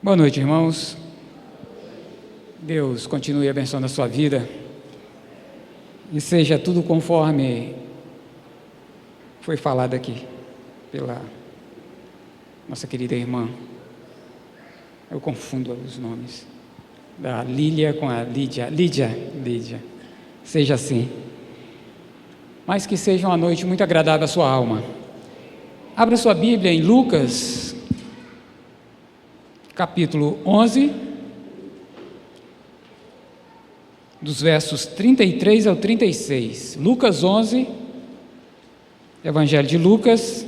Boa noite, irmãos. Deus continue abençoando a sua vida e seja tudo conforme foi falado aqui pela nossa querida irmã. Eu confundo os nomes da Lília com a Lídia. Lídia. Seja assim. Mas que seja uma noite muito agradável à sua alma. Abra sua Bíblia em Lucas, capítulo 11, dos versos 33 ao 36. Lucas 11, Evangelho de Lucas.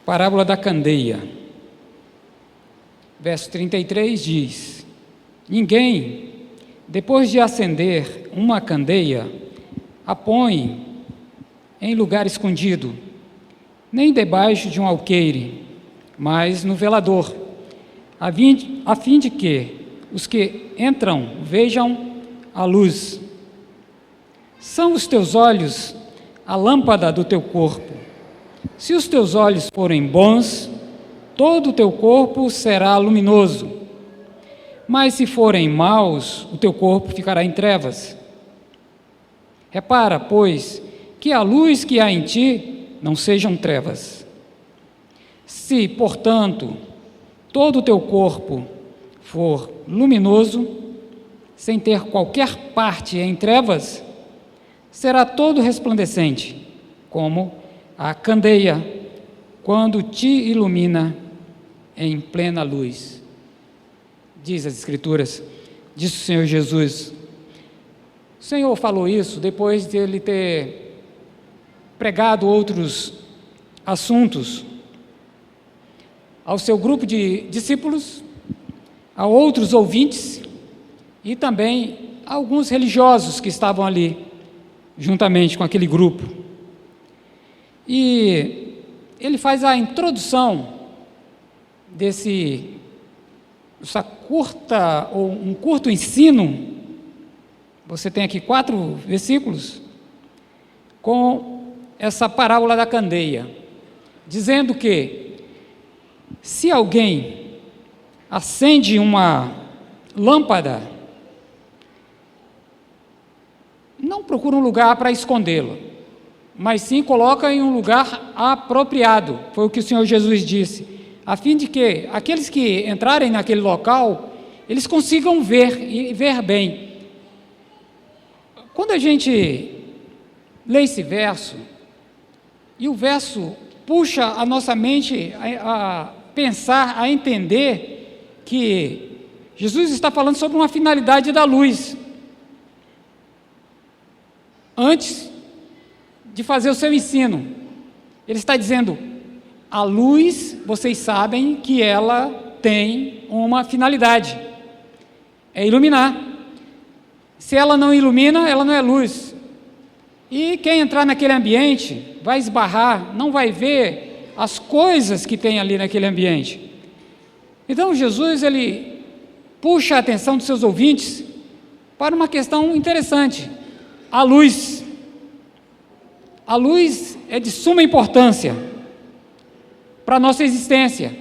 Parábola da candeia. Verso 33 diz: Ninguém, depois de acender uma candeia, a põe em lugar escondido, nem debaixo de um alqueire, mas no velador, a fim de que os que entram vejam a luz. São os teus olhos a lâmpada do teu corpo. Se os teus olhos forem bons, todo o teu corpo será luminoso. Mas se forem maus, o teu corpo ficará em trevas. Repara, pois, que a luz que há em ti não sejam trevas. Se, portanto, todo o teu corpo for luminoso, sem ter qualquer parte em trevas, será todo resplandecente, como a candeia, quando te ilumina em plena luz. Diz as Escrituras, disse o Senhor Jesus. O Senhor falou isso depois de ele ter pregado outros assuntos ao seu grupo de discípulos, a outros ouvintes e também a alguns religiosos que estavam ali, juntamente com aquele grupo. E ele faz a introdução um curto ensino. Você tem aqui 4 versículos com essa parábola da candeia, dizendo que se alguém acende uma lâmpada, não procura um lugar para escondê-la, mas sim coloca em um lugar apropriado. Foi o que o Senhor Jesus disse, a fim de que aqueles que entrarem naquele local, eles consigam ver e ver bem. Quando a gente lê esse verso, e o verso puxa a nossa mente a pensar, a entender que Jesus está falando sobre uma finalidade da luz. Antes de fazer o seu ensino, ele está dizendo: a luz, vocês sabem que ela tem uma finalidade, é iluminar. Se ela não ilumina, ela não é luz. E quem entrar naquele ambiente vai esbarrar, não vai ver as coisas que tem ali naquele ambiente. Então Jesus, ele puxa a atenção dos seus ouvintes para uma questão interessante: a luz. A luz é de suma importância para a nossa existência.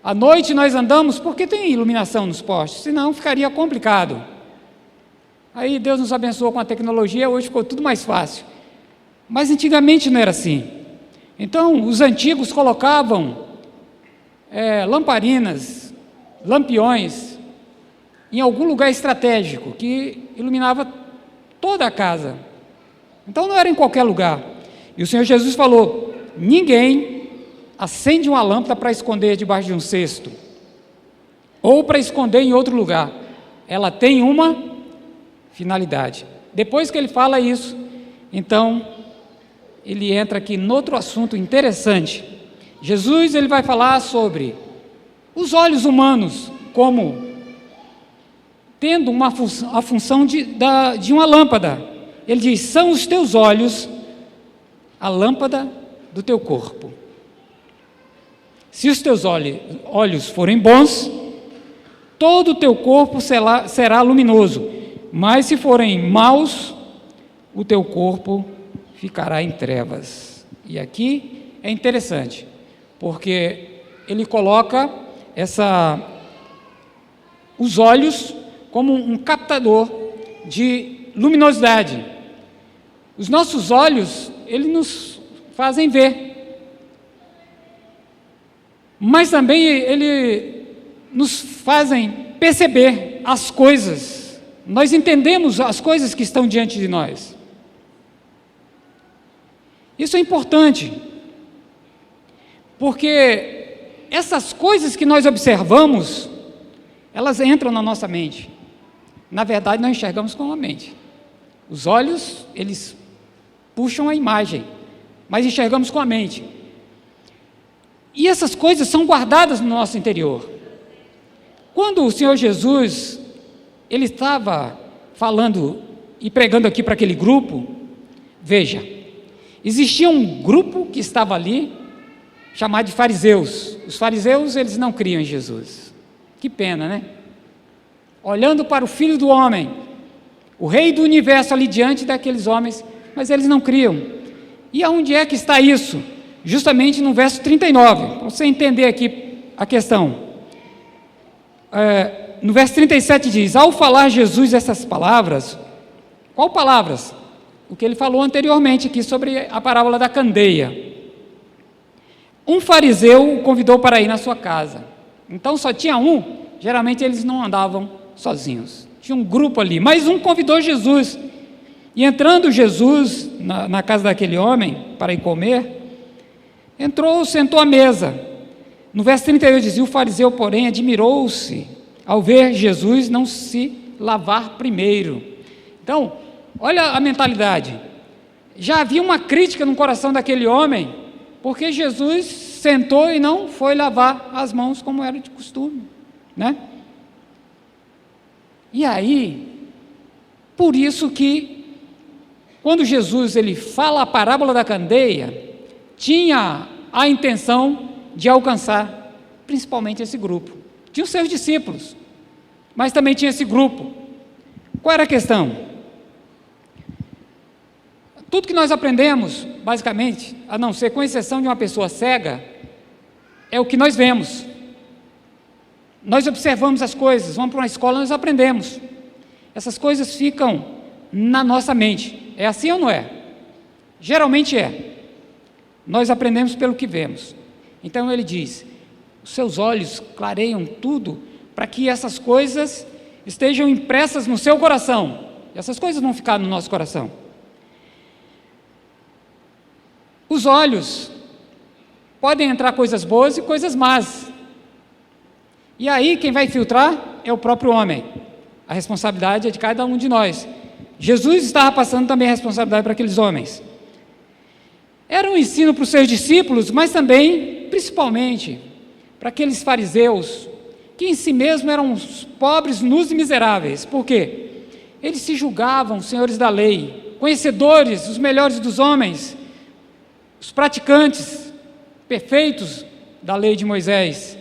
À noite nós andamos porque tem iluminação nos postes, senão ficaria complicado. Aí Deus nos abençoou com a tecnologia, hoje ficou tudo mais fácil. Mas antigamente não era assim. Então os antigos colocavam lamparinas, lampiões, em algum lugar estratégico, que iluminava toda a casa. Então não era em qualquer lugar. E o Senhor Jesus falou: ninguém acende uma lâmpada para esconder debaixo de um cesto, ou para esconder em outro lugar. Ela tem uma finalidade. Depois que ele fala isso, então ele entra aqui em outro assunto interessante. Jesus, ele vai falar sobre os olhos humanos como tendo a função de uma lâmpada. Ele diz: são os teus olhos a lâmpada do teu corpo. Se os teus olhos forem bons, todo o teu corpo será luminoso. mas se forem maus, o teu corpo ficará em trevas. E aqui é interessante, porque ele coloca os olhos como um captador de luminosidade. Os nossos olhos, eles nos fazem ver, mas também ele nos fazem perceber as coisas. Nós entendemos as coisas que estão diante de nós. Isso é importante, porque essas coisas que nós observamos, elas entram na nossa mente. Na verdade, nós enxergamos com a mente. Os olhos, eles puxam a imagem, mas enxergamos com a mente. E essas coisas são guardadas no nosso interior. Quando o Senhor Jesus, ele estava falando e pregando aqui para aquele grupo, veja, existia um grupo que estava ali, chamado de fariseus. Os fariseus, eles não criam em Jesus. Que pena, né? Olhando para o Filho do Homem, o Rei do Universo ali diante daqueles homens, mas eles não criam. E aonde é que está isso? Justamente no verso 39, para você entender aqui a questão. No verso 37 diz, ao falar Jesus essas palavras, qual palavras? O que ele falou anteriormente aqui sobre a parábola da candeia. Um fariseu o convidou para ir na sua casa. Então só tinha um, geralmente eles não andavam sozinhos. Tinha um grupo ali, mas um convidou Jesus. E entrando Jesus na casa daquele homem para ir comer, entrou, sentou à mesa. No verso 38 dizia, o fariseu, porém, admirou-se ao ver Jesus não se lavar primeiro. Então, olha a mentalidade. Já havia uma crítica no coração daquele homem, porque Jesus sentou e não foi lavar as mãos como era de costume, né? E aí, por isso que, quando Jesus ele fala a parábola da candeia, tinha a intenção de alcançar principalmente esse grupo. Tinha os seus discípulos, mas também tinha esse grupo. Qual era a questão? Tudo que nós aprendemos, basicamente, a não ser com exceção de uma pessoa cega, é o que nós vemos. Nós observamos as coisas, vamos para uma escola, nós aprendemos. Essas coisas ficam na nossa mente. É assim ou não é? Geralmente é. Nós aprendemos pelo que vemos. Então ele diz, os seus olhos clareiam tudo para que essas coisas estejam impressas no seu coração. E essas coisas vão ficar no nosso coração. Os olhos podem entrar coisas boas e coisas más. E aí quem vai filtrar é o próprio homem. A responsabilidade é de cada um de nós. Jesus estava passando também a responsabilidade para aqueles homens. Era um ensino para os seus discípulos, mas também, principalmente, para aqueles fariseus, que em si mesmos eram os pobres, nus e miseráveis. Por quê? Eles se julgavam senhores da lei, conhecedores, os melhores dos homens, os praticantes perfeitos da lei de Moisés.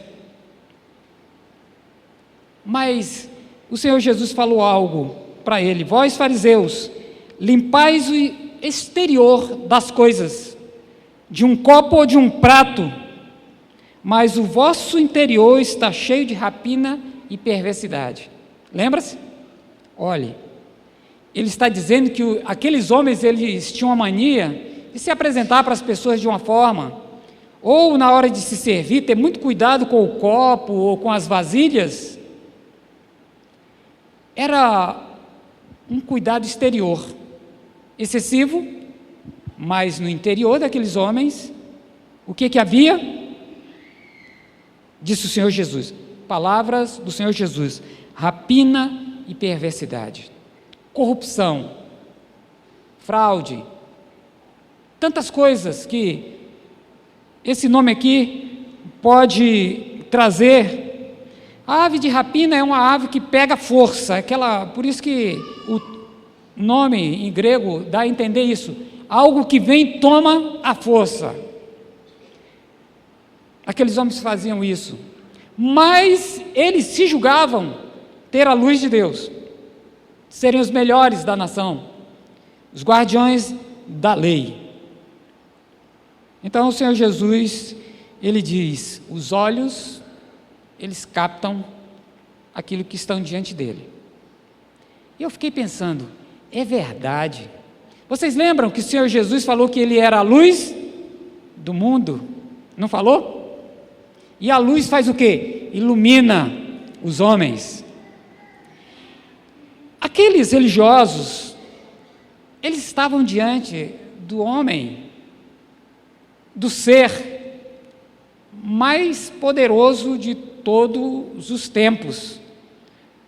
Mas o Senhor Jesus falou algo para ele, vós fariseus, limpais o exterior das coisas, de um copo ou de um prato, mas o vosso interior está cheio de rapina e perversidade. Lembra-se? Olhe, ele está dizendo que aqueles homens, eles tinham a mania de se apresentar para as pessoas de uma forma, ou na hora de se servir, ter muito cuidado com o copo ou com as vasilhas. Era um cuidado exterior, excessivo, mas no interior daqueles homens, o que havia? Disse o Senhor Jesus, palavras do Senhor Jesus, rapina e perversidade, corrupção, fraude, tantas coisas que esse nome aqui pode trazer. A ave de rapina é uma ave que pega força, por isso que o nome em grego dá a entender isso, algo que vem e toma a força. Aqueles homens faziam isso, mas eles se julgavam ter a luz de Deus, serem os melhores da nação, os guardiões da lei. Então o Senhor Jesus, ele diz, os olhos, eles captam aquilo que estão diante dele. E eu fiquei pensando, é verdade. Vocês lembram que o Senhor Jesus falou que ele era a luz do mundo? Não falou? E a luz faz o quê? Ilumina os homens. Aqueles religiosos, eles estavam diante do homem, do ser mais poderoso de todos os tempos,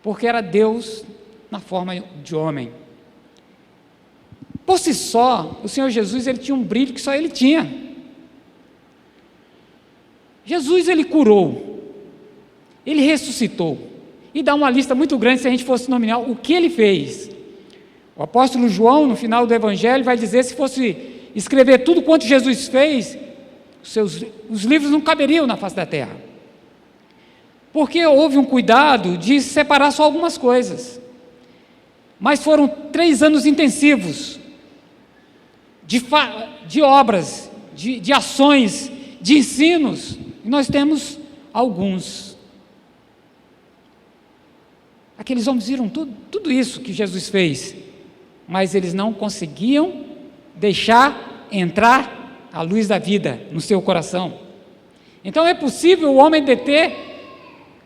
porque era Deus na forma de homem. Por si só, o Senhor Jesus, ele tinha um brilho que só ele tinha. Jesus, ele curou, ele ressuscitou, e dá uma lista muito grande se a gente fosse nominar o que ele fez. O apóstolo João, no final do Evangelho, vai dizer, se fosse escrever tudo quanto Jesus fez, os livros não caberiam na face da terra, porque houve um cuidado de separar só algumas coisas, mas foram 3 anos intensivos, de obras, de ações, de ensinos, e nós temos alguns. Aqueles homens viram tudo isso que Jesus fez, mas eles não conseguiam deixar entrar a luz da vida no seu coração. Então é possível o homem deter,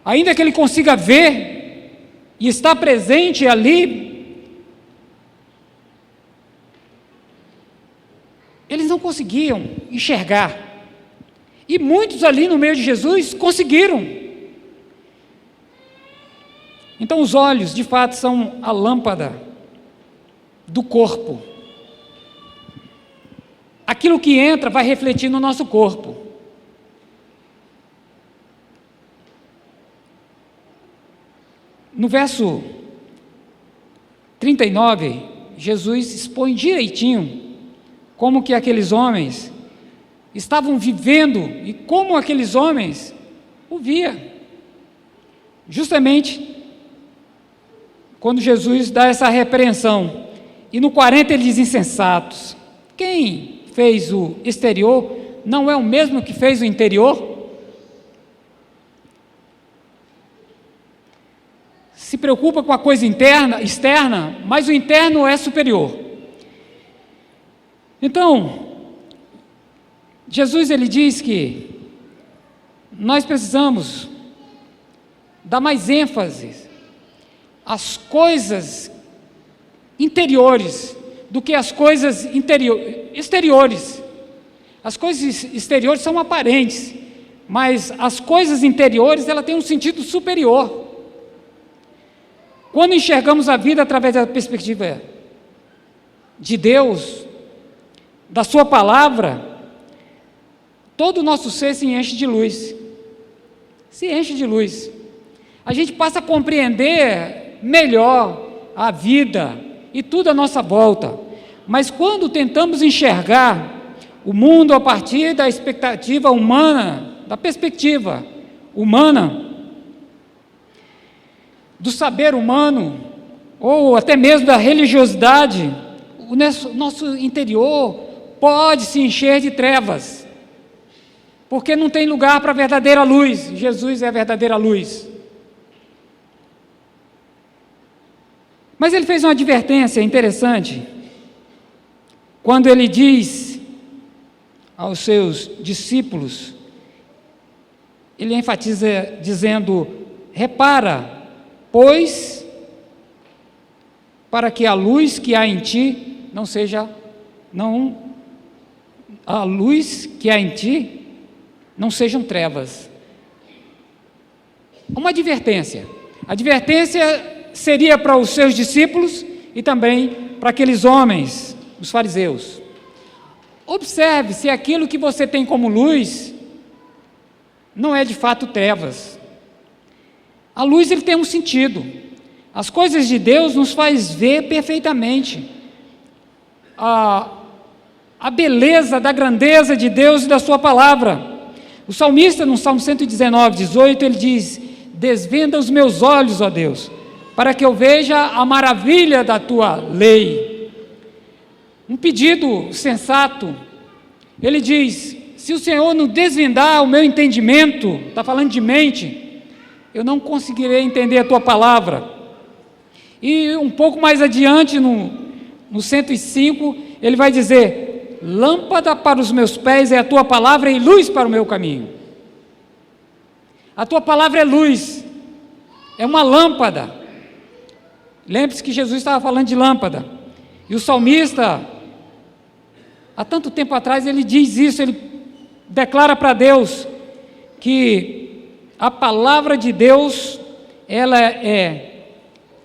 ainda que ele consiga ver e estar presente ali, eles não conseguiam enxergar. E muitos ali no meio de Jesus conseguiram. Então os olhos, de fato, são a lâmpada do corpo. Aquilo que entra vai refletir no nosso corpo. No verso 39, Jesus expõe direitinho como que aqueles homens estavam vivendo e como aqueles homens o via. Justamente quando Jesus dá essa repreensão, e no 40 ele diz, insensatos, quem fez o exterior não é o mesmo que fez o interior? Se preocupa com a coisa externa, mas o interno é superior. Então, Jesus, ele diz que nós precisamos dar mais ênfase às coisas interiores do que às coisas exteriores. As coisas exteriores são aparentes, mas as coisas interiores, ela tem um sentido superior. Quando enxergamos a vida através da perspectiva de Deus, da sua palavra, todo o nosso ser se enche de luz. Se enche de luz. A gente passa a compreender melhor a vida e tudo à nossa volta. Mas quando tentamos enxergar o mundo a partir da expectativa humana, da perspectiva humana, do saber humano, ou até mesmo da religiosidade, o nosso interior pode se encher de trevas, porque não tem lugar para a verdadeira luz. Jesus é a verdadeira luz. Mas ele fez uma advertência interessante, quando ele diz aos seus discípulos, ele enfatiza dizendo, repara, pois, para que a luz que há em ti não sejam trevas. Uma advertência. A advertência seria para os seus discípulos e também para aqueles homens, os fariseus. Observe se aquilo que você tem como luz não é de fato trevas. A luz, ele tem um sentido. As coisas de Deus nos faz ver perfeitamente a beleza da grandeza de Deus e da sua palavra. O salmista, no Salmo 119, 18, ele diz, desvenda os meus olhos, ó Deus, para que eu veja a maravilha da tua lei. Um pedido sensato. Ele diz: se o Senhor não desvendar o meu entendimento, está falando de mente, eu não conseguirei entender a tua palavra. E um pouco mais adiante, no 105, ele vai dizer: lâmpada para os meus pés é a tua palavra e luz para o meu caminho. A tua palavra é luz, é uma lâmpada. Lembre-se que Jesus estava falando de lâmpada. E o salmista, há tanto tempo atrás, ele diz isso, ele declara para Deus que a palavra de Deus, ela é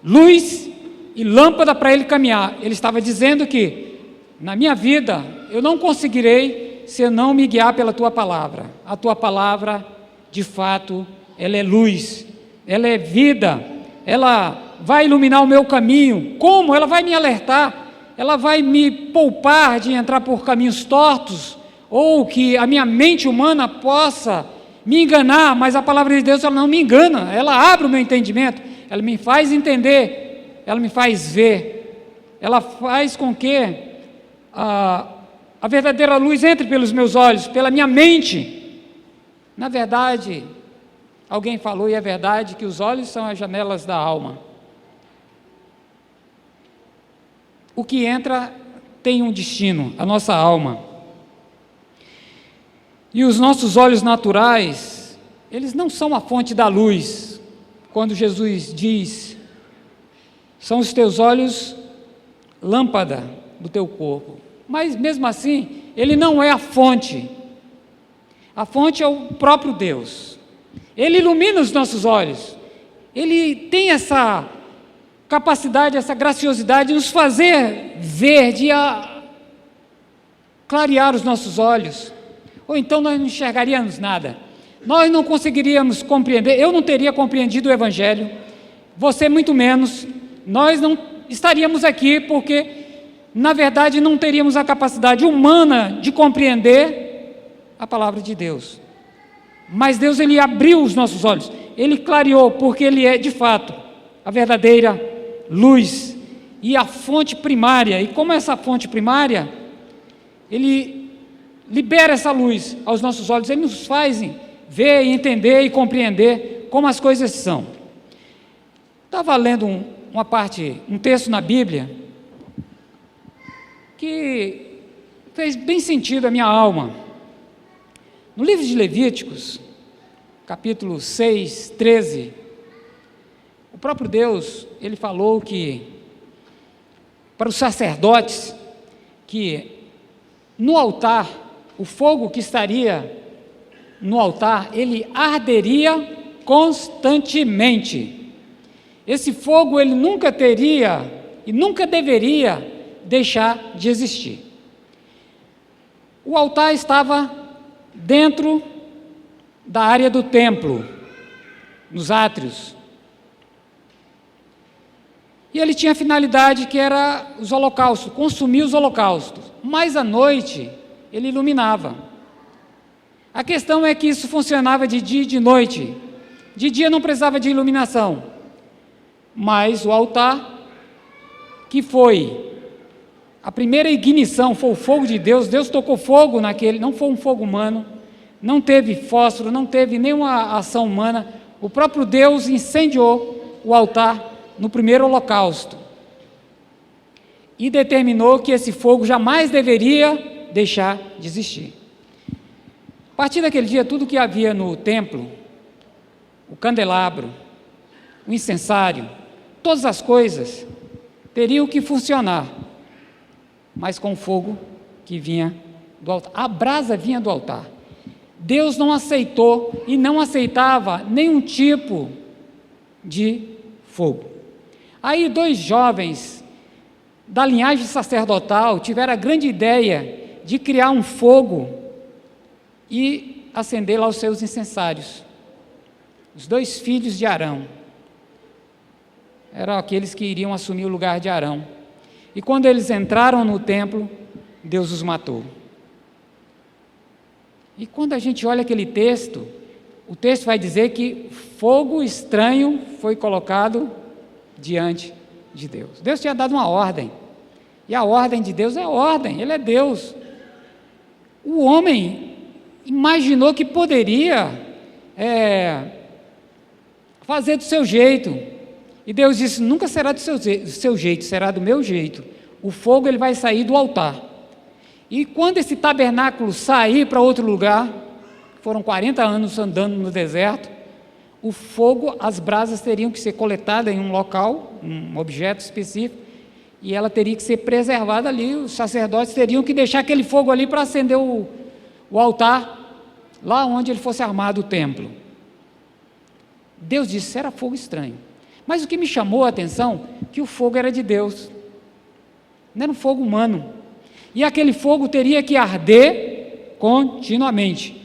luz e lâmpada para ele caminhar. Ele estava dizendo que, na minha vida, eu não conseguirei se eu não me guiar pela tua palavra. A tua palavra, de fato, ela é luz, ela é vida, ela vai iluminar o meu caminho. Como? Ela vai me alertar, ela vai me poupar de entrar por caminhos tortos, ou que a minha mente humana possa me enganar, mas a palavra de Deus, ela não me engana, ela abre o meu entendimento, ela me faz entender, ela me faz ver, ela faz com que a verdadeira luz entre pelos meus olhos, pela minha mente. Na verdade, alguém falou, e é verdade, que os olhos são as janelas da alma. O que entra tem um destino, a nossa alma. E os nossos olhos naturais, eles não são a fonte da luz. Quando Jesus diz: são os teus olhos lâmpada do teu corpo. Mas mesmo assim, ele não é a fonte. A fonte é o próprio Deus. Ele ilumina os nossos olhos. Ele tem essa capacidade, essa graciosidade de nos fazer ver, de clarear os nossos olhos. Ou então nós não enxergaríamos nada. Nós não conseguiríamos compreender, eu não teria compreendido o Evangelho, você muito menos, nós não estaríamos aqui porque, na verdade, não teríamos a capacidade humana de compreender a palavra de Deus. Mas Deus, ele abriu os nossos olhos, ele clareou, porque ele é, de fato, a verdadeira luz e a fonte primária. E como essa fonte primária, ele libera essa luz aos nossos olhos, ele nos faz ver, entender e compreender como as coisas são. Estava lendo um texto na Bíblia que fez bem sentido à minha alma. No livro de Levíticos, capítulo 6, 13, o próprio Deus, ele falou que, para os sacerdotes, que no altar, o fogo que estaria no altar, ele arderia constantemente. Esse fogo, ele nunca teria e nunca deveria deixar de existir. O altar estava dentro da área do templo, nos átrios. E ele tinha a finalidade que era os holocaustos, consumir os holocaustos. Mas à noite, ele iluminava. A questão é que isso funcionava de dia e de noite. De dia não precisava de iluminação. Mas o altar, que foi a primeira ignição, foi o fogo de Deus. Deus tocou fogo naquele, não foi um fogo humano, não teve fósforo, não teve nenhuma ação humana. O próprio Deus incendiou o altar no primeiro holocausto e determinou que esse fogo jamais deveria deixar de existir. A partir daquele dia, tudo que havia no templo, o candelabro, o incensário, todas as coisas teriam que funcionar, mas com o fogo que vinha do altar. A brasa vinha do altar. Deus não aceitou e não aceitava nenhum tipo de fogo. Aí 2 jovens da linhagem sacerdotal tiveram a grande ideia de criar um fogo e acender lá os seus incensários. Os 2 filhos de Arão eram aqueles que iriam assumir o lugar de Arão. E quando eles entraram no templo, Deus os matou. E quando a gente olha aquele texto, o texto vai dizer que fogo estranho foi colocado diante de Deus. Deus tinha dado uma ordem, e a ordem de Deus é ordem, Ele é Deus. O homem imaginou que poderia fazer do seu jeito, e Deus disse: nunca será do seu jeito, será do meu jeito. O fogo ele vai sair do altar, e quando esse tabernáculo sair para outro lugar, foram 40 anos andando no deserto, o fogo, as brasas teriam que ser coletadas em um local, um objeto específico, e ela teria que ser preservada ali. Os sacerdotes teriam que deixar aquele fogo ali para acender o altar, lá onde ele fosse armado o templo. Deus disse: era fogo estranho. Mas o que me chamou a atenção, que o fogo era de Deus, não era um fogo humano, e aquele fogo teria que arder continuamente.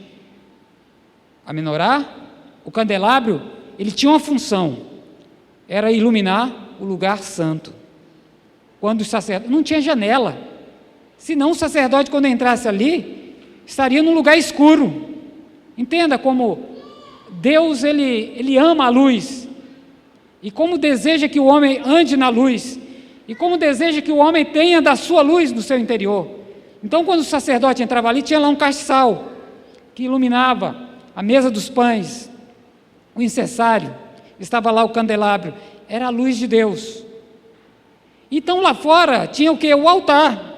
A menorá, o candelabro, ele tinha uma função, era iluminar o lugar santo. Quando o sacerdote, não tinha janela, senão o sacerdote, quando entrasse ali, estaria num lugar escuro. Entenda como Deus, ele ama a luz, e como deseja que o homem ande na luz, e como deseja que o homem tenha da sua luz no seu interior. Então, quando o sacerdote entrava ali, tinha lá um castiçal que iluminava a mesa dos pães, o incensário, estava lá o candelabro, era a luz de Deus. Então lá fora tinha o que? O altar,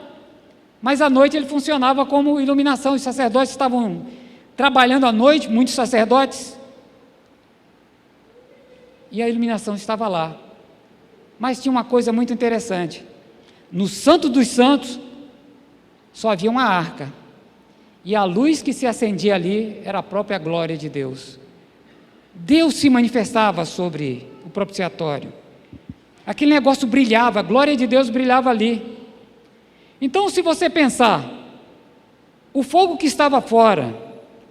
mas à noite ele funcionava como iluminação. Os sacerdotes estavam trabalhando à noite, muitos sacerdotes, e a iluminação estava lá. Mas tinha uma coisa muito interessante: no Santo dos Santos só havia uma arca, e a luz que se acendia ali era a própria glória de Deus. Deus se manifestava sobre o propiciatório, aquele negócio brilhava, a glória de Deus brilhava ali. Então, se você pensar, o fogo que estava fora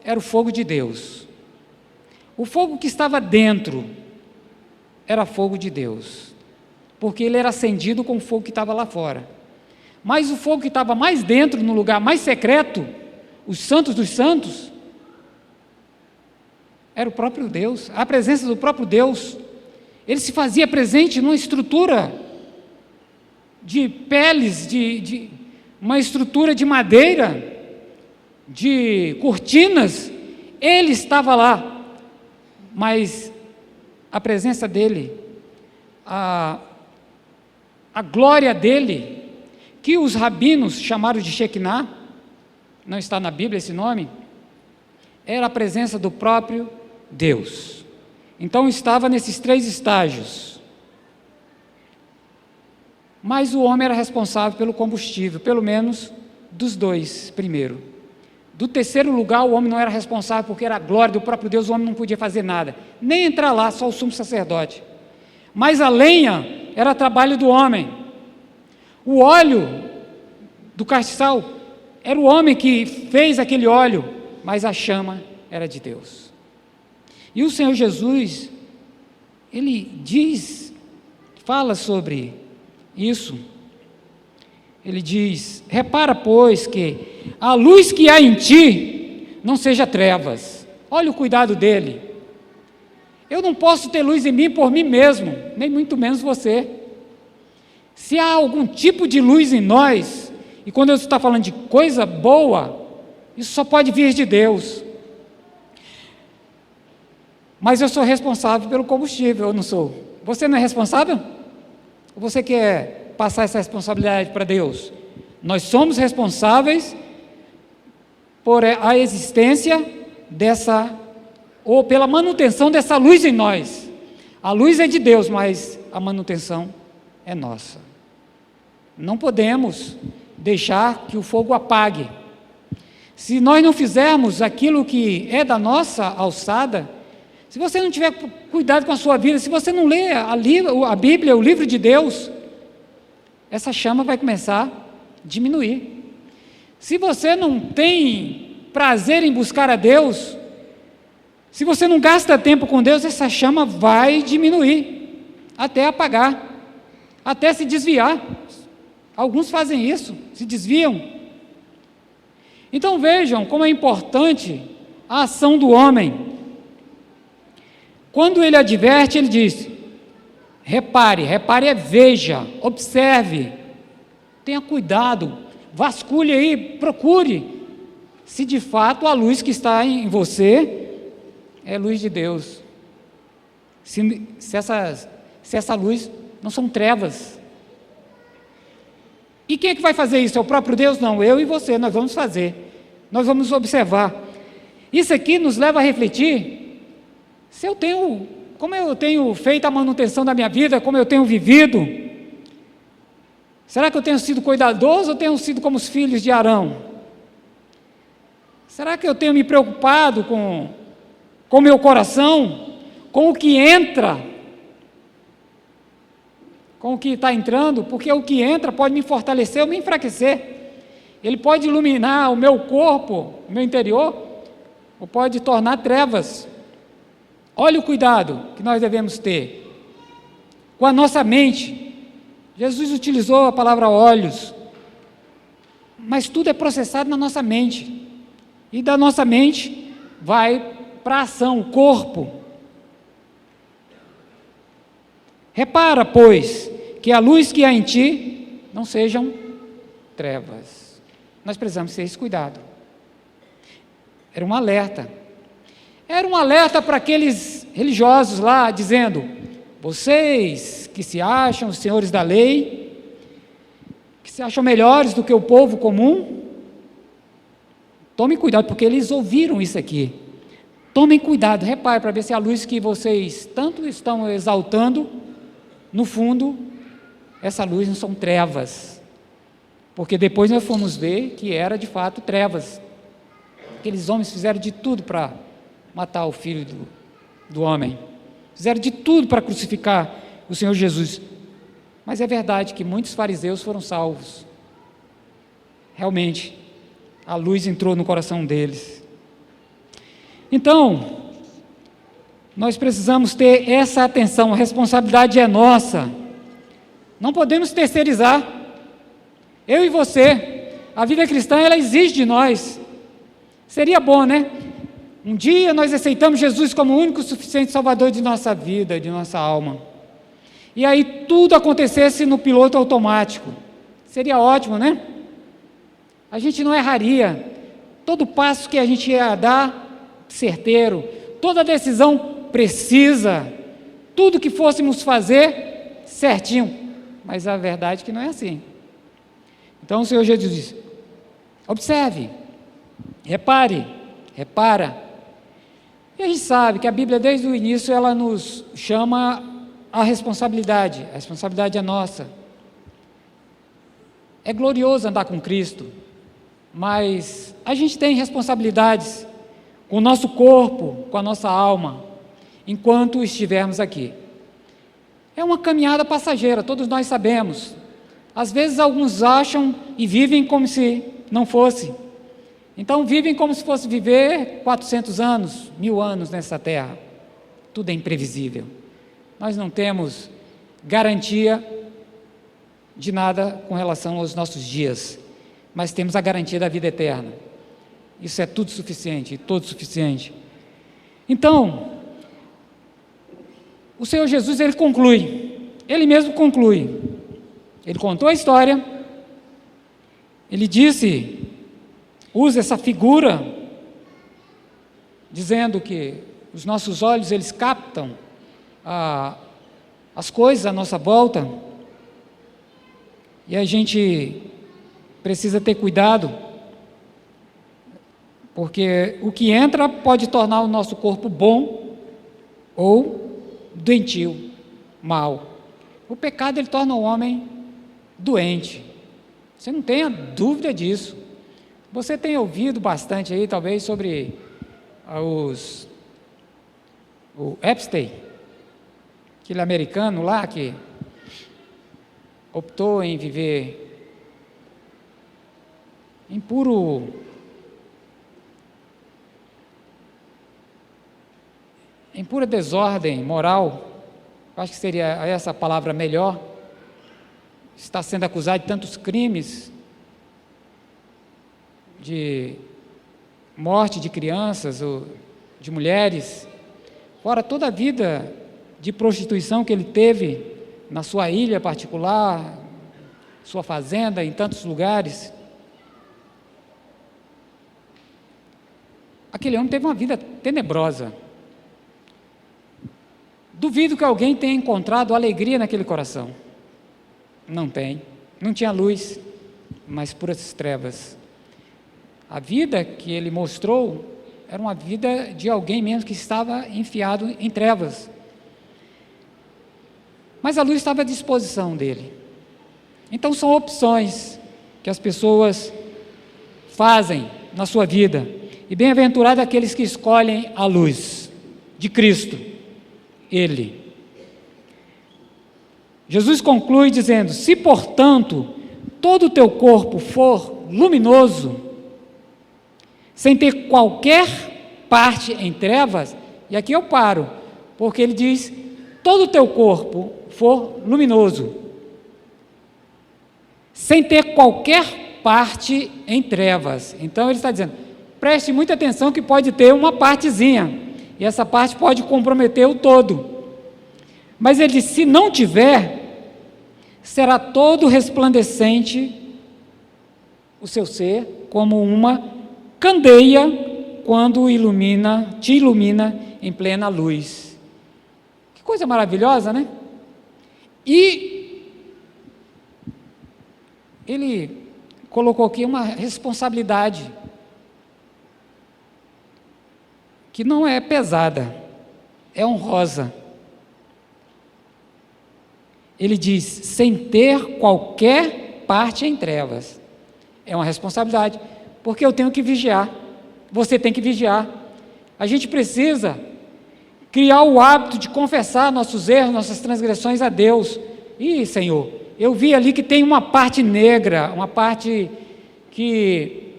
era o fogo de Deus, o fogo que estava dentro era fogo de Deus, porque ele era acendido com o fogo que estava lá fora. Mas o fogo que estava mais dentro, no lugar mais secreto, os santos dos santos, era o próprio Deus, a presença do próprio Deus. Ele se fazia presente numa estrutura de peles, de uma estrutura de madeira, de cortinas. Ele estava lá, mas a presença dele, a glória dele, que os rabinos chamaram de Shekinah, não está na Bíblia esse nome, era a presença do próprio Deus. Então estava nesses 3 estágios. Mas o homem era responsável pelo combustível, pelo menos dos 2 primeiro. Do terceiro lugar, o homem não era responsável, porque era a glória do próprio Deus, o homem não podia fazer nada, nem entrar lá, só o sumo sacerdote. Mas a lenha era trabalho do homem. O óleo do castiçal era o homem que fez aquele óleo, mas a chama era de Deus. E o Senhor Jesus, ele fala sobre isso. Ele diz: repara, pois, que a luz que há em ti não seja trevas. Olha o cuidado dele. Eu não posso ter luz em mim por mim mesmo, nem muito menos você. Se há algum tipo de luz em nós, e quando eu estou falando de coisa boa, isso só pode vir de Deus. Mas eu sou responsável pelo combustível, eu não sou? Você não é responsável? Ou você quer passar essa responsabilidade para Deus? Nós somos responsáveis por a existência dessa, ou pela manutenção dessa luz em nós. A luz é de Deus, mas a manutenção é nossa. Não podemos deixar que o fogo apague. Se nós não fizermos aquilo que é da nossa alçada, se você não tiver cuidado com a sua vida, se você não ler a Bíblia, o livro de Deus, essa chama vai começar a diminuir. Se você não tem prazer em buscar a Deus, se você não gasta tempo com Deus, essa chama vai diminuir, até apagar, até se desviar. Alguns fazem isso, se desviam. Então vejam como é importante a ação do homem. Quando ele adverte, ele diz: repare é veja, observe, tenha cuidado, vasculhe aí, procure, se de fato a luz que está em você é luz de Deus, se essa luz não são trevas. E quem é que vai fazer isso? É o próprio Deus? Não, eu e você, nós vamos fazer, nós vamos observar. Isso aqui nos leva a refletir, como eu tenho feito a manutenção da minha vida, como eu tenho vivido. Será que eu tenho sido cuidadoso ou tenho sido como os filhos de Arão? Será que eu tenho me preocupado com o meu coração, com o que entra, com o que está entrando? Porque o que entra pode me fortalecer ou me enfraquecer. Ele pode iluminar o meu corpo, o meu interior, ou pode tornar trevas. Olha o cuidado que nós devemos ter com a nossa mente. Jesus utilizou a palavra olhos, mas tudo é processado na nossa mente, e da nossa mente vai para a ação, o corpo. Repara, pois, que a luz que há em ti não sejam trevas. Nós precisamos ter esse cuidado. Era um alerta para aqueles religiosos lá, dizendo: vocês que se acham os senhores da lei, que se acham melhores do que o povo comum, tomem cuidado, porque eles ouviram isso aqui. Tomem cuidado, repare para ver se a luz que vocês tanto estão exaltando, no fundo, essa luz não são trevas, porque depois nós fomos ver que era de fato trevas. Aqueles homens fizeram de tudo para matar o Filho do homem, fizeram de tudo para crucificar o Senhor Jesus, mas é verdade que muitos fariseus foram salvos. Realmente, a luz entrou no coração deles. Então, nós precisamos ter essa atenção, a responsabilidade é nossa, não podemos terceirizar. Eu e você, a vida cristã, ela exige de nós. Seria bom, né? Um dia nós aceitamos Jesus como o único suficiente Salvador de nossa vida, de nossa alma, e aí tudo acontecesse no piloto automático. Seria ótimo, né? A gente não erraria, todo passo que a gente ia dar, certeiro, toda decisão precisa, tudo que fôssemos fazer, certinho, mas a verdade é que não é assim. Então o Senhor Jesus diz: observe, repare, repara. E a gente sabe que a Bíblia, desde o início, ela nos chama a responsabilidade é nossa. É glorioso andar com Cristo, mas a gente tem responsabilidades com o nosso corpo, com a nossa alma, enquanto estivermos aqui. É uma caminhada passageira, todos nós sabemos. Às vezes alguns acham e vivem como se não fosse. Então vivem como se fosse viver 400 anos, 1000 anos nessa terra. Tudo é imprevisível. Nós não temos garantia de nada com relação aos nossos dias, mas temos a garantia da vida eterna. Isso é tudo suficiente, todo suficiente. Então, o Senhor Jesus, ele conclui, ele mesmo conclui. Ele contou a história, ele disse, usa essa figura, dizendo que os nossos olhos, eles captam as coisas à nossa volta, e a gente precisa ter cuidado, porque o que entra pode tornar o nosso corpo bom ou doentio, mal. O pecado, ele torna o homem doente, você não tenha dúvida disso. Você tem ouvido bastante aí, talvez, sobre o Epstein, aquele americano lá que optou em viver em pura desordem moral, acho que seria essa a palavra melhor. Está sendo acusado de tantos crimes, de morte de crianças ou de mulheres, fora toda a vida de prostituição que ele teve, na sua ilha particular, sua fazenda, em tantos lugares. Aquele homem teve uma vida tenebrosa. Duvido que alguém tenha encontrado alegria naquele coração. Não tem. Não tinha luz, mas puras trevas. A vida que ele mostrou era uma vida de alguém mesmo que estava enfiado em trevas. Mas a luz estava à disposição dele. Então são opções que as pessoas fazem na sua vida. E bem-aventurado aqueles que escolhem a luz de Cristo, Ele. Jesus conclui dizendo: se, portanto, todo o teu corpo for luminoso, sem ter qualquer parte em trevas, e aqui eu paro, porque ele diz, todo o teu corpo for luminoso, sem ter qualquer parte em trevas. Então ele está dizendo, preste muita atenção que pode ter uma partezinha, e essa parte pode comprometer o todo. Mas ele diz, se não tiver, será todo resplandecente o seu ser, como uma candeia quando te ilumina em plena luz. Que coisa maravilhosa, né? E ele colocou aqui uma responsabilidade que não é pesada, é honrosa. Ele diz, sem ter qualquer parte em trevas. É uma responsabilidade, porque eu tenho que vigiar, você tem que vigiar. A gente precisa criar o hábito de confessar nossos erros, nossas transgressões a Deus. E, Senhor, eu vi ali que tem uma parte negra, uma parte que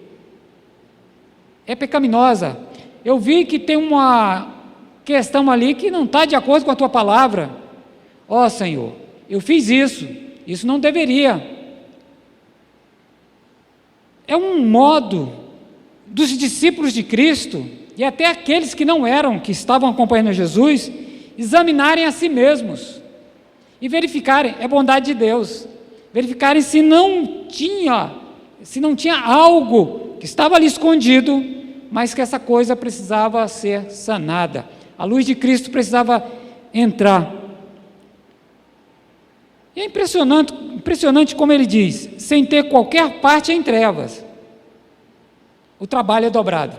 é pecaminosa. Eu vi que tem uma questão ali que não está de acordo com a Tua palavra. Ó, Senhor, eu fiz isso não deveria. É um modo dos discípulos de Cristo, e até aqueles que não eram, que estavam acompanhando Jesus, examinarem a si mesmos, e verificarem, é bondade de Deus, verificarem se não tinha algo que estava ali escondido, mas que essa coisa precisava ser sanada. A luz de Cristo precisava entrar. E é impressionante como ele diz, sem ter qualquer parte em trevas. O trabalho é dobrado.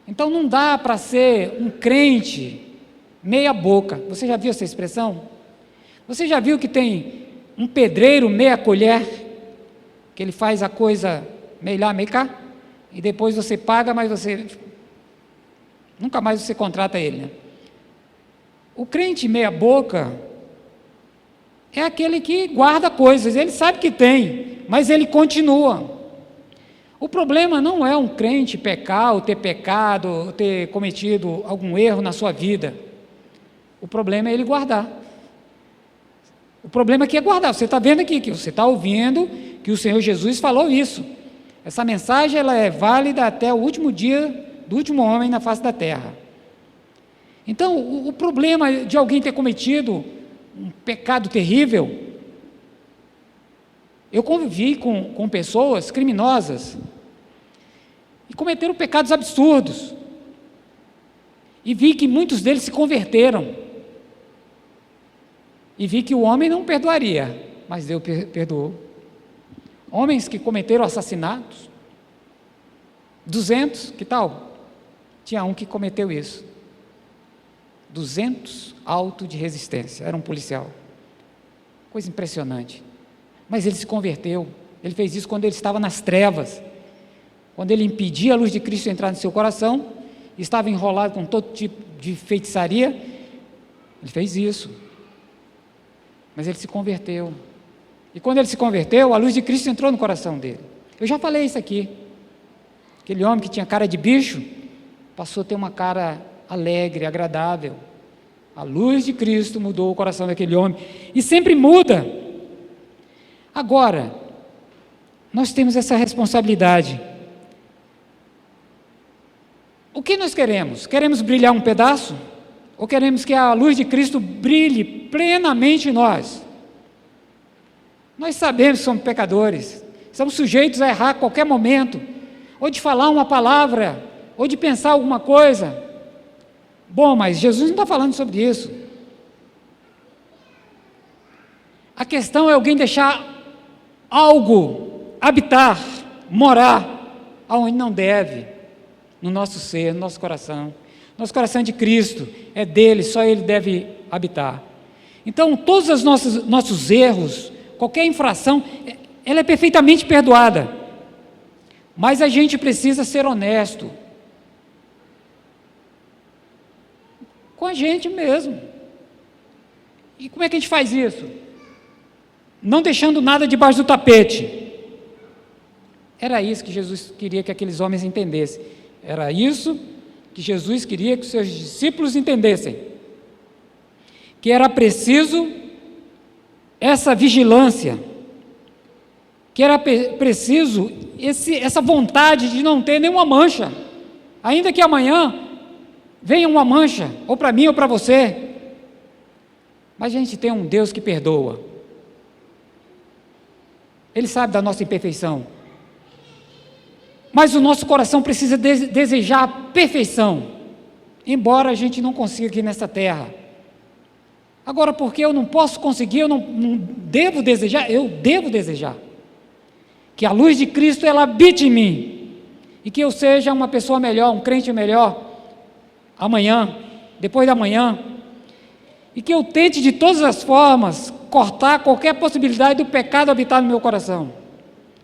Então não dá para ser um crente meia boca. Você já viu essa expressão? Você já viu que tem um pedreiro meia colher, que ele faz a coisa meio lá, meio cá, e depois você paga, mas você nunca mais você contrata ele, né? O crente meia boca é aquele que guarda coisas, ele sabe que tem, mas ele continua. O problema não é um crente pecar, ou ter pecado, ou ter cometido algum erro na sua vida. O problema é ele guardar. O problema aqui é guardar. Você está vendo aqui, que você está ouvindo que o Senhor Jesus falou isso. Essa mensagem ela é válida até o último dia do último homem na face da terra. Então, o problema de alguém ter cometido um pecado terrível, eu convivi com pessoas criminosas e cometeram pecados absurdos e vi que muitos deles se converteram e vi que o homem não perdoaria, mas Deus perdoou. Homens que cometeram assassinatos, 200, que tal? Tinha um que cometeu isso, 200 autos de resistência, era um policial, coisa impressionante, mas ele se converteu. Ele fez isso quando ele estava nas trevas, quando ele impedia a luz de Cristo entrar no seu coração, estava enrolado com todo tipo de feitiçaria, ele fez isso, mas ele se converteu, e quando ele se converteu, a luz de Cristo entrou no coração dele. Eu já falei isso aqui, aquele homem que tinha cara de bicho, passou a ter uma cara alegre, agradável. A luz de Cristo mudou o coração daquele homem, e sempre muda. Agora, nós temos essa responsabilidade. O que nós queremos? Queremos brilhar um pedaço? Ou queremos que a luz de Cristo brilhe plenamente em nós? Nós sabemos que somos pecadores, estamos sujeitos a errar a qualquer momento, ou de falar uma palavra, ou de pensar alguma coisa. Bom, mas Jesus não está falando sobre isso. A questão é alguém deixar algo habitar, morar, aonde não deve, no nosso ser, no nosso coração. Nosso coração é de Cristo, é dele, só ele deve habitar. Então, todos os nossos erros, qualquer infração, ela é perfeitamente perdoada. Mas a gente precisa ser honesto com a gente mesmo. E como é que a gente faz isso? Não deixando nada debaixo do tapete. Era isso que Jesus queria que aqueles homens entendessem. Era isso que Jesus queria que os seus discípulos entendessem. Que era preciso essa vigilância, que era preciso essa vontade de não ter nenhuma mancha, ainda que amanhã venha uma mancha, ou para mim ou para você, mas a gente tem um Deus que perdoa, Ele sabe da nossa imperfeição, mas o nosso coração precisa desejar a perfeição, embora a gente não consiga aqui nessa terra. Agora, porque eu não posso conseguir, eu não devo desejar, eu devo desejar que a luz de Cristo ela habite em mim, e que eu seja uma pessoa melhor, um crente melhor, amanhã, depois da manhã, e que eu tente de todas as formas cortar qualquer possibilidade do pecado habitar no meu coração.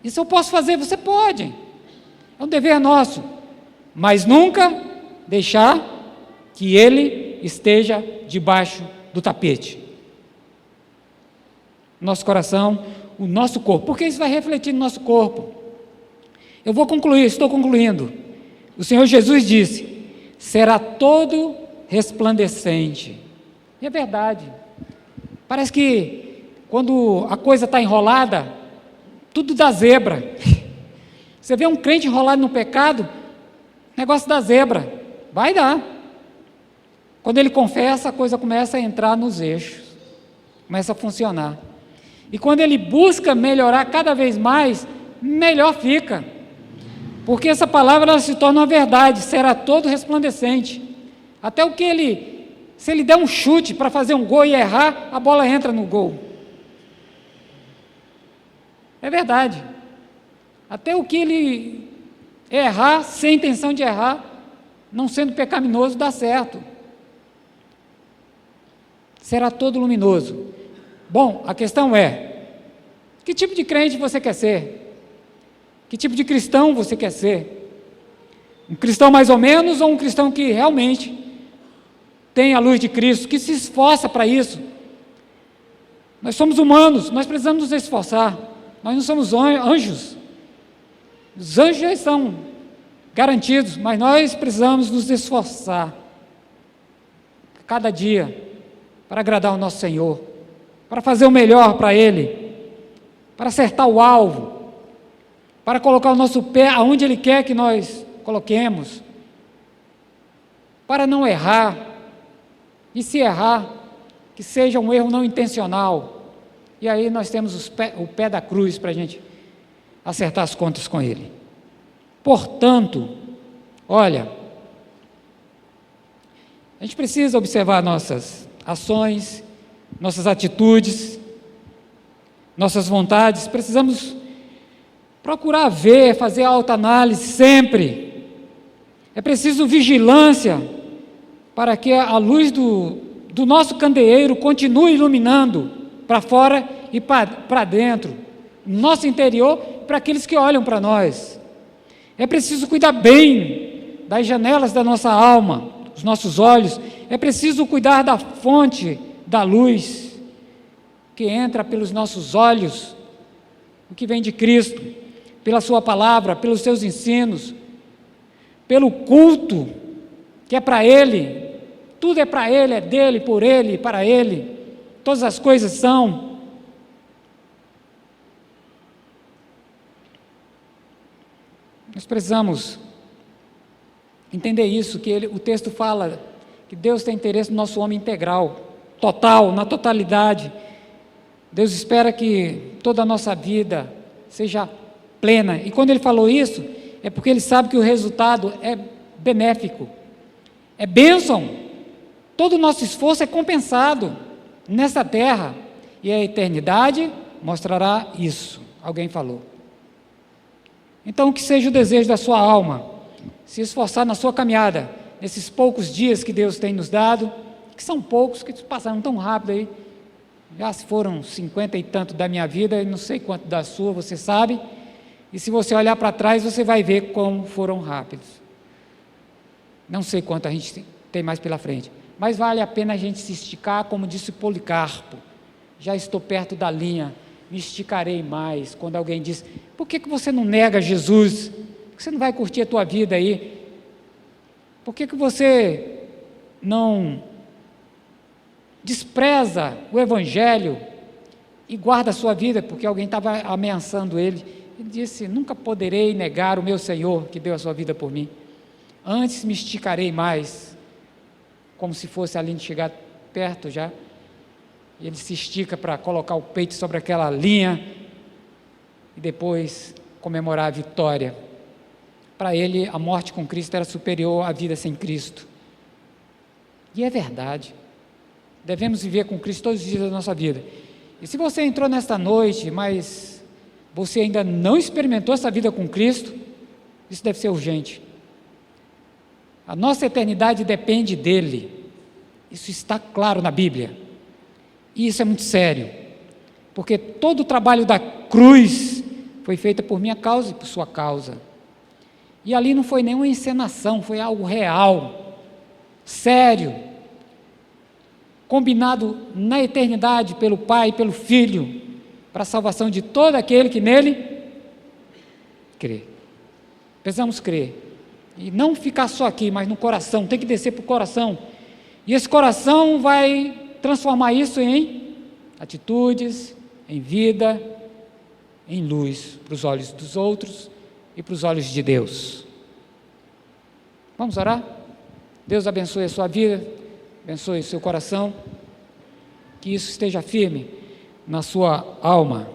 Isso eu posso fazer, você pode, é um dever nosso, mas nunca deixar que ele esteja debaixo do tapete. Nosso coração, o nosso corpo, porque isso vai refletir no nosso corpo. Eu vou concluir, estou concluindo. O Senhor Jesus disse: será todo resplandecente. E é verdade. Parece que quando a coisa está enrolada, tudo dá zebra. Você vê um crente enrolado no pecado, negócio da zebra, vai dar. Quando ele confessa, a coisa começa a entrar nos eixos, começa a funcionar. E quando ele busca melhorar cada vez mais, melhor fica. Porque essa palavra ela se torna uma verdade, será todo resplandecente. Até o que se ele der um chute para fazer um gol e errar, a bola entra no gol. É verdade. Até o que ele errar, sem intenção de errar, não sendo pecaminoso, dá certo. Será todo luminoso. Bom, a questão é, que tipo de crente você quer ser? Que tipo de cristão você quer ser? Um cristão mais ou menos, ou um cristão que realmente tem a luz de Cristo, que se esforça para isso? Nós somos humanos, nós precisamos nos esforçar, nós não somos anjos. Os anjos já estão garantidos, mas nós precisamos nos esforçar cada dia para agradar o nosso Senhor, para fazer o melhor para Ele, para acertar o alvo, para colocar o nosso pé aonde Ele quer que nós coloquemos, para não errar, e se errar, que seja um erro não intencional, e aí nós temos o pé da cruz para a gente acertar as contas com Ele. Portanto, olha, a gente precisa observar nossas ações, nossas atitudes, nossas vontades, precisamos procurar ver, fazer autoanálise sempre. É preciso vigilância para que a luz do nosso candeeiro continue iluminando para fora e para dentro, no nosso interior, para aqueles que olham para nós. É preciso cuidar bem das janelas da nossa alma, dos nossos olhos. É preciso cuidar da fonte da luz que entra pelos nossos olhos, o que vem de Cristo, pela sua palavra, pelos seus ensinos, pelo culto que é para Ele. Tudo é para Ele, é dele, por Ele, para Ele. Todas as coisas são. Nós precisamos entender isso, que o texto fala que Deus tem interesse no nosso homem integral, total, na totalidade. Deus espera que toda a nossa vida seja plena. E quando Ele falou isso, é porque Ele sabe que o resultado é benéfico, é bênção. Todo o nosso esforço é compensado nessa terra, e a eternidade mostrará isso. Alguém falou. Então, que seja o desejo da sua alma, se esforçar na sua caminhada, nesses poucos dias que Deus tem nos dado, que são poucos, que passaram tão rápido aí, já se foram 50 e tanto da minha vida, e não sei quanto da sua, você sabe, e se você olhar para trás, você vai ver como foram rápidos. Não sei quanto a gente tem mais pela frente, mas vale a pena a gente se esticar, como disse Policarpo, já estou perto da linha, me esticarei mais. Quando alguém diz, por que você não nega Jesus? Por que você não vai curtir a tua vida aí? Por que você não despreza o Evangelho e guarda a sua vida? Porque alguém estava ameaçando ele. Ele disse, nunca poderei negar o meu Senhor que deu a sua vida por mim. Antes me esticarei mais, como se fosse a linha de chegar perto já. E ele se estica para colocar o peito sobre aquela linha e depois comemorar a vitória. Para ele, a morte com Cristo era superior à vida sem Cristo. E é verdade. Devemos viver com Cristo todos os dias da nossa vida. E se você entrou nesta noite, mas você ainda não experimentou essa vida com Cristo, isso deve ser urgente. A nossa eternidade depende dele. Isso está claro na Bíblia. E isso é muito sério, porque todo o trabalho da cruz foi feito por minha causa e por sua causa. E ali não foi nenhuma encenação, foi algo real, sério, combinado na eternidade pelo Pai e pelo Filho, para a salvação de todo aquele que nele crê. Precisamos crer, e não ficar só aqui, mas no coração, tem que descer para o coração, e esse coração vai transformar isso em atitudes, em vida, em luz para os olhos dos outros e para os olhos de Deus. Vamos orar? Deus abençoe a sua vida, abençoe o seu coração, que isso esteja firme na sua alma.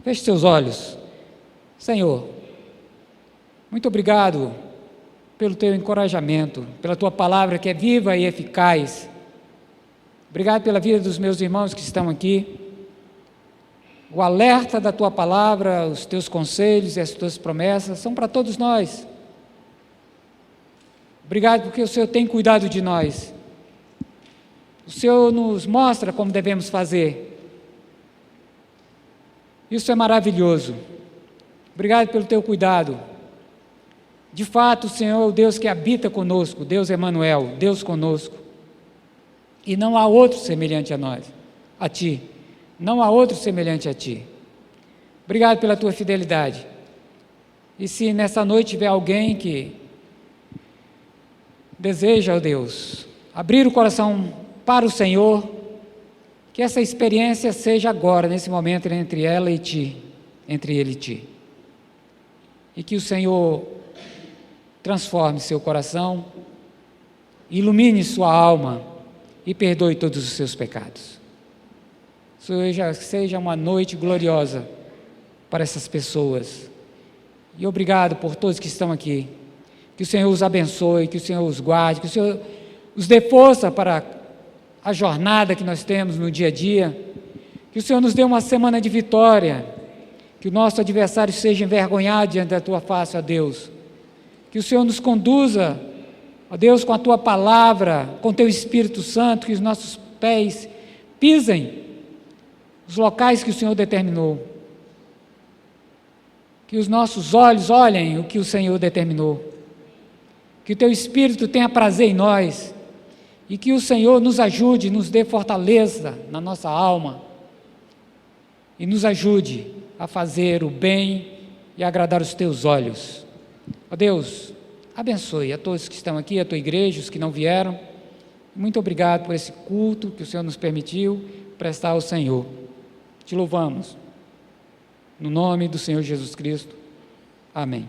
Feche seus olhos. Senhor, muito obrigado pelo teu encorajamento, pela tua palavra que é viva e eficaz. Obrigado pela vida dos meus irmãos que estão aqui. O alerta da tua palavra, os teus conselhos e as tuas promessas são para todos nós. Obrigado porque o Senhor tem cuidado de nós. O Senhor nos mostra como devemos fazer. Isso é maravilhoso. Obrigado pelo teu cuidado. De fato, o Senhor é o Deus que habita conosco, Deus Emanuel, Deus conosco. E não há outro semelhante a nós, a Ti. Não há outro semelhante a Ti. Obrigado pela Tua fidelidade. E se nessa noite tiver alguém que deseja, ó Deus, abrir o coração para o Senhor, que essa experiência seja agora, nesse momento, entre ela e Ti, entre Ele e Ti. E que o Senhor transforme seu coração, ilumine sua alma, e perdoe todos os seus pecados. Seja uma noite gloriosa para essas pessoas. E obrigado por todos que estão aqui. Que o Senhor os abençoe, que o Senhor os guarde, que o Senhor os dê força para a jornada que nós temos no dia a dia. Que o Senhor nos dê uma semana de vitória. Que o nosso adversário seja envergonhado diante da Tua face, ó Deus. Que o Senhor nos conduza, ó Deus, com a Tua palavra, com o Teu Espírito Santo, que os nossos pés pisem os locais que o Senhor determinou. Que os nossos olhos olhem o que o Senhor determinou. Que o Teu Espírito tenha prazer em nós. E que o Senhor nos ajude, nos dê fortaleza na nossa alma. E nos ajude a fazer o bem e agradar os Teus olhos. Ó Deus, abençoe a todos que estão aqui, a Tua igreja, os que não vieram. Muito obrigado por esse culto que o Senhor nos permitiu prestar ao Senhor. Te louvamos. No nome do Senhor Jesus Cristo. Amém.